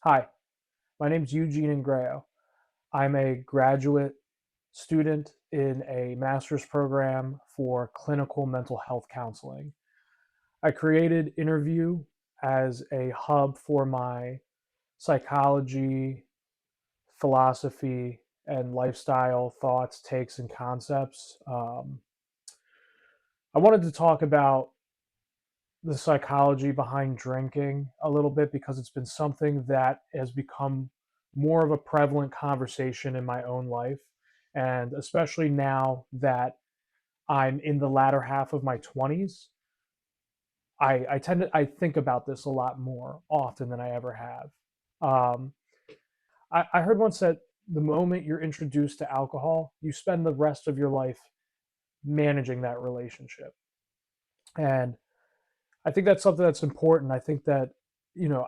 Hi, my name's Eugene Ingrao. I'm a graduate student in a master's program for clinical mental health counseling. I created Interview as a hub for my psychology, philosophy, and lifestyle thoughts, takes, and concepts. I wanted to talk about the psychology behind drinking a little bit because it's been something that has become more of a prevalent conversation in my own life. And especially now that I'm in the latter half of my 20s, I think about this a lot more often than I ever have. Um, I heard once that the moment you're introduced to alcohol, you spend the rest of your life managing that relationship. And I think that's something that's important. I think that,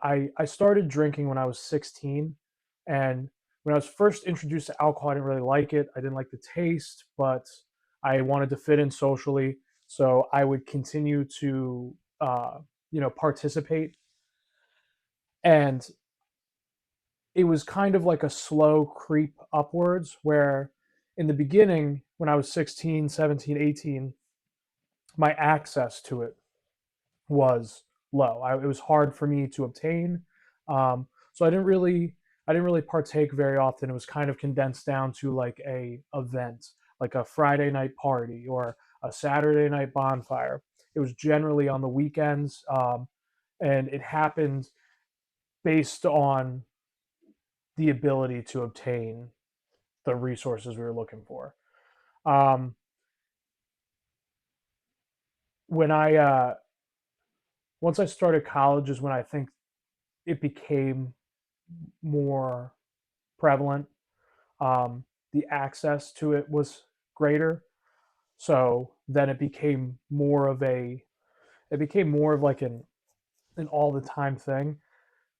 I started drinking when I was 16. And when I was first introduced to alcohol, I didn't really like it. I didn't like the taste, but I wanted to fit in socially. So I would continue to, participate. And it was kind of like a slow creep upwards where in the beginning, when I was 16, 17, 18, my access to it was low. It was hard for me to obtain, so I didn't really partake very often. It was kind of condensed down to like a event, like a Friday night party or a Saturday night bonfire. It was generally on the weekends, and it happened based on the ability to obtain the resources we were looking for. Um, when I Once I started college is when I think it became more prevalent. The access to it was greater, so then it became more of like an all the time thing.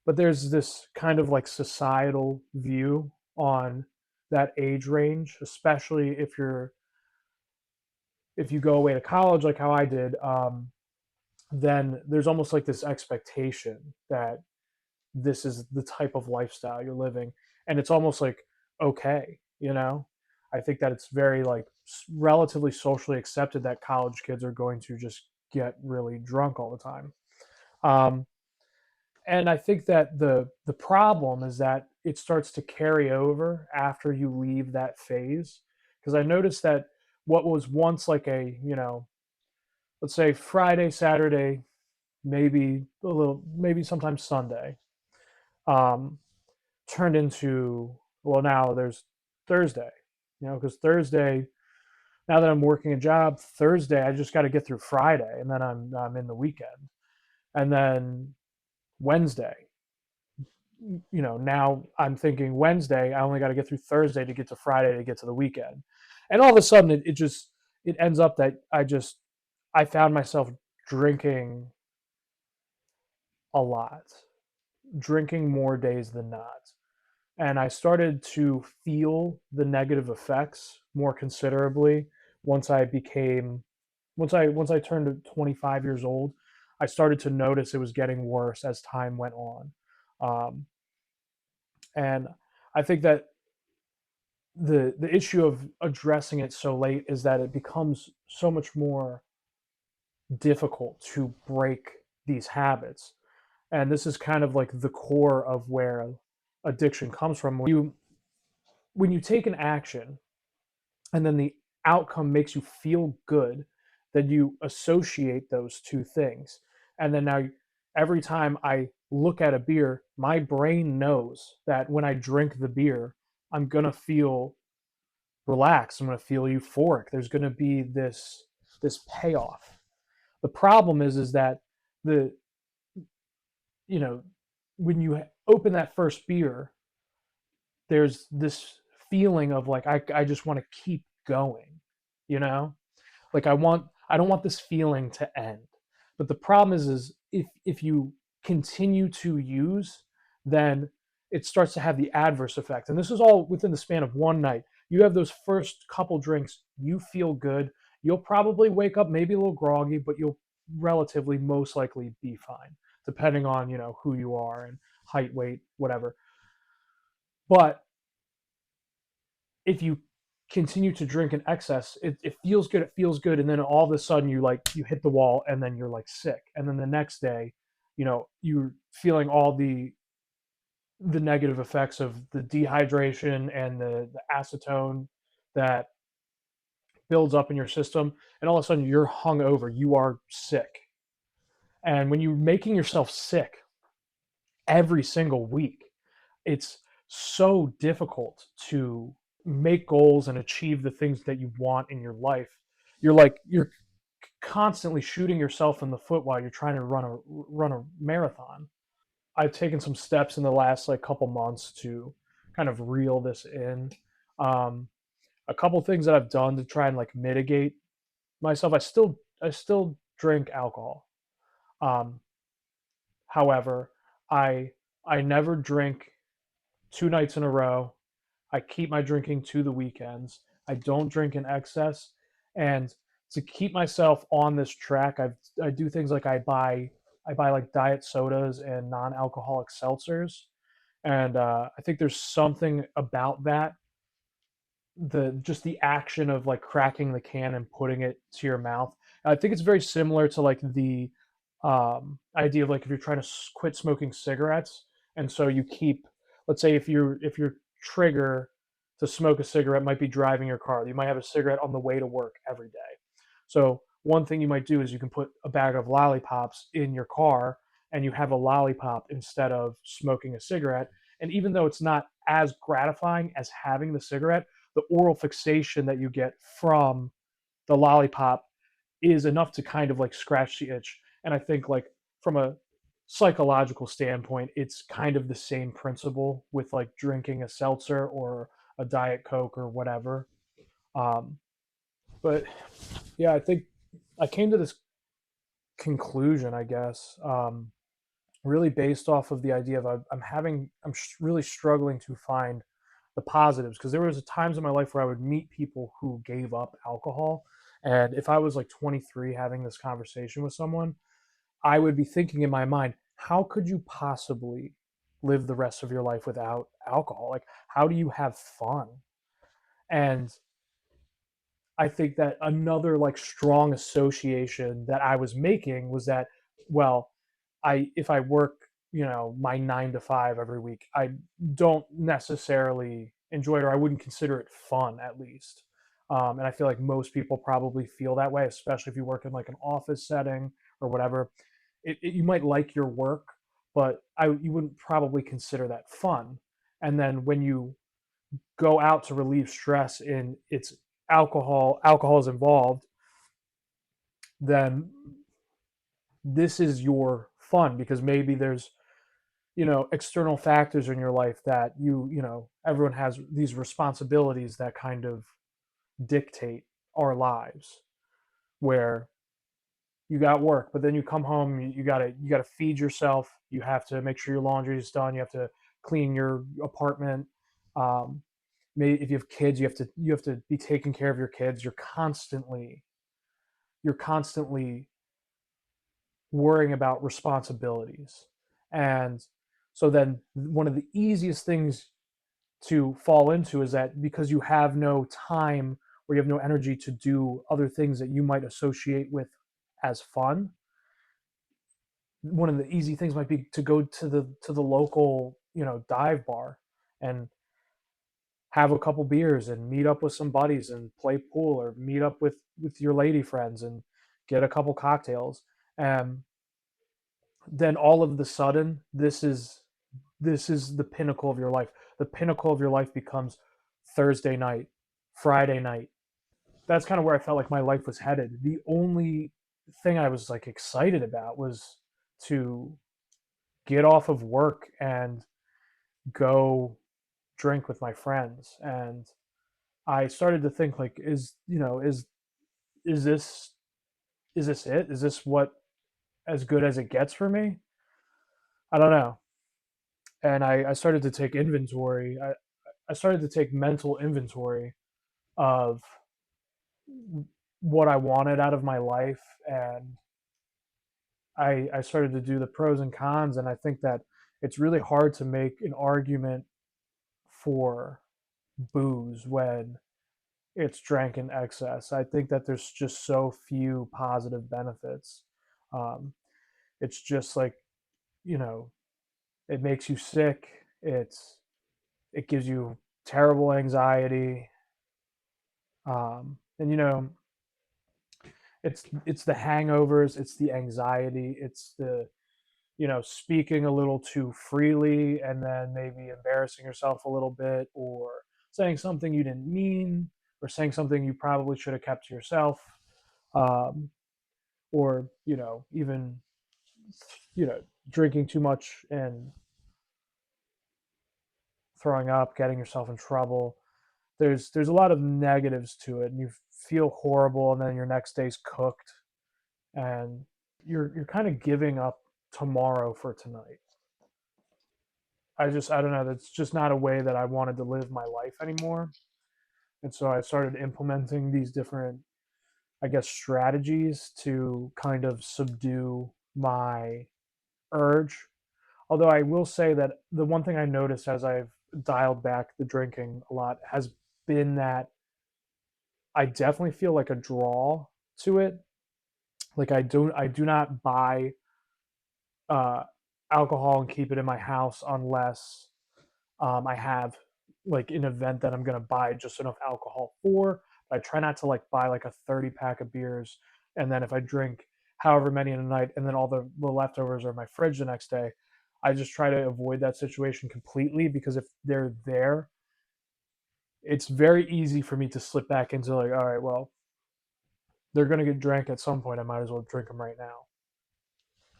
But there's this kind of like societal view on that age range, especially if you go away to college like how I did. Then there's almost like this expectation that this is the type of lifestyle you're living, and it's almost like okay. I think that it's very like relatively socially accepted that college kids are going to just get really drunk all the time. um, and I think that the problem is that it starts to carry over after you leave that phase, because I noticed that what was once like a, let's say Friday, Saturday, maybe sometimes Sunday, um, turned into, well, now there's Thursday, because Thursday, now that I'm working a job, Thursday I just got to get through Friday, and then I'm in the weekend, and then Wednesday, now I'm thinking Wednesday I only got to get through Thursday to get to Friday to get to the weekend, and all of a sudden it ends up that I found myself drinking a lot, drinking more days than not, and I started to feel the negative effects more considerably once I became once I turned 25 years old. I started to notice it was getting worse as time went on, um, and I think that the issue of addressing it so late is that it becomes so much more difficult to break these habits, and this is kind of like the core of where addiction comes from. When you take an action and then the outcome makes you feel good, then you associate those two things. And then now, every time I look at a beer, my brain knows that when I drink the beer, I'm going to feel relaxed. I'm going to feel euphoric. There's going to be this payoff. The problem is that the you know when you open that first beer, there's this feeling of like I just want to keep going, you know? Like I don't want this feeling to end. But the problem is if you continue to use, then it starts to have the adverse effect. And this is all within the span of one night. You have those first couple drinks, you feel good. You'll probably wake up maybe a little groggy, but you'll relatively most likely be fine, depending on, who you are and height, weight, whatever. But if you continue to drink in excess, it feels good, it feels good, and then all of a sudden you hit the wall and then you're like sick. And then the next day, you're feeling all the negative effects of the dehydration and the acetone that builds up in your system, and all of a sudden you're hungover, you are sick. And when you're making yourself sick every single week, it's so difficult to make goals and achieve the things that you want in your life. You're constantly shooting yourself in the foot while you're trying to run a marathon. I've taken some steps in the last like couple months to kind of reel this in. Um, a couple things that I've done to try and like mitigate myself. I still drink alcohol. Um, However, I I never drink 2 nights in a row. I keep my drinking to the weekends. I don't drink in excess, and to keep myself on this track, I do things like I buy like diet sodas and non-alcoholic seltzers, and I think there's something about that, the just the action of like cracking the can and putting it to your mouth. I think it's very similar to like the idea of like if you're trying to quit smoking cigarettes, and so you keep, let's say if your trigger to smoke a cigarette might be driving your car, you might have a cigarette on the way to work every day. So one thing you might do is you can put a bag of lollipops in your car, and you have a lollipop instead of smoking a cigarette. And even though it's not as gratifying as having the cigarette, the oral fixation that you get from the lollipop is enough to kind of like scratch the itch. And I think like from a psychological standpoint, it's kind of the same principle with like drinking a seltzer or a diet coke or whatever. Um, but yeah, I think I came to this conclusion, I guess, really based off of the idea of I'm really struggling to find the positives, because there was times in my life where I would meet people who gave up alcohol, and if I was like 23 having this conversation with someone, I would be thinking in my mind, how could you possibly live the rest of your life without alcohol? Like, how do you have fun? And I think that another like strong association that I was making was that, well, I if I work, my 9 to 5 every week, I don't necessarily enjoy it, or I wouldn't consider it fun at least. And I feel like most people probably feel that way, especially if you work in like an office setting or whatever. You might like your work, but you wouldn't probably consider that fun. And then when you go out to relieve stress and it's alcohol is involved, then this is your fun, because maybe there's external factors in your life that everyone has these responsibilities that kind of dictate our lives, where you got work, but then you come home, you gotta feed yourself, you have to make sure your laundry is done, you have to clean your apartment. um, Maybe if you have kids, you have to be taking care of your kids. You're constantly worrying about responsibilities. And so then one of the easiest things to fall into is that because you have no time or you have no energy to do other things that you might associate with as fun, one of the easy things might be to go to the local, dive bar and have a couple beers and meet up with some buddies and play pool, or meet up with your lady friends and get a couple cocktails. And then all of the sudden, this is the pinnacle of your life. The pinnacle of your life becomes Thursday night, Friday night. That's kind of where I felt like my life was headed. The only thing I was like excited about was to get off of work and go drink with my friends. And I started to think like, is this is this it? Is this what as good as it gets for me? I don't know. And I started to take inventory. I started to take mental inventory of what I wanted out of my life, and I started to do the pros and cons. And I think that it's really hard to make an argument for booze when it's drank in excess. I think that there's just so few positive benefits. Um, it's just like, you know, it makes you sick. It gives you terrible anxiety. And it's the hangovers, it's the anxiety, it's the speaking a little too freely and then maybe embarrassing yourself a little bit, or saying something you didn't mean, or saying something you probably should have kept to yourself, um, or even you know drinking too much and throwing up, getting yourself in trouble. There's a lot of negatives to it, and you feel horrible, and then your next day's cooked, and you're kind of giving up tomorrow for tonight. I don't know. That's just not a way that I wanted to live my life anymore. And so I started implementing these different, I guess, strategies to kind of subdue my urge. Although I will say that the one thing I noticed as I've dialed back the drinking a lot has been that I definitely feel like a draw to it. Like I do not buy uh, alcohol and keep it in my house unless I have like an event that I'm gonna buy just enough alcohol for. I try not to like buy like a 30 pack of beers, and then if I drink however many in a night, and then all the leftovers are in my fridge the next day. I just try to avoid that situation completely, because if they're there, it's very easy for me to slip back into like, all right, well, they're gonna get drank at some point. I might as well drink them right now.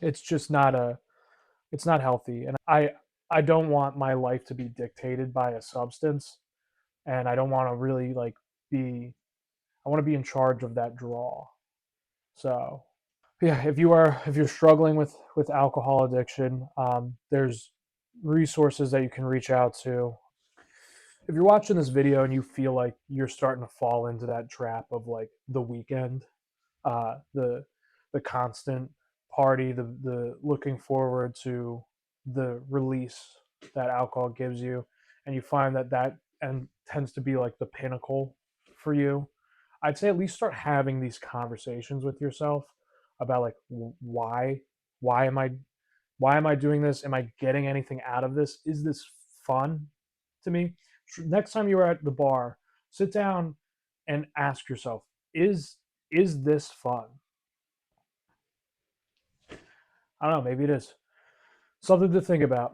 It's just not a it's not healthy, and I don't want my life to be dictated by a substance, and I don't want to really like be I want to be in charge of that draw. So yeah, if you're struggling with alcohol addiction, there's resources that you can reach out to. If you're watching this video and you feel like you're starting to fall into that trap of like the weekend, the constant party, the looking forward to the release that alcohol gives you, and you find that and tends to be like the pinnacle for you, I'd say at least start having these conversations with yourself about like why am I why am I doing this? Am I getting anything out of this? Is this fun to me? Next time you're at the bar, sit down and ask yourself, is this fun? I don't know, maybe it is. Something to think about.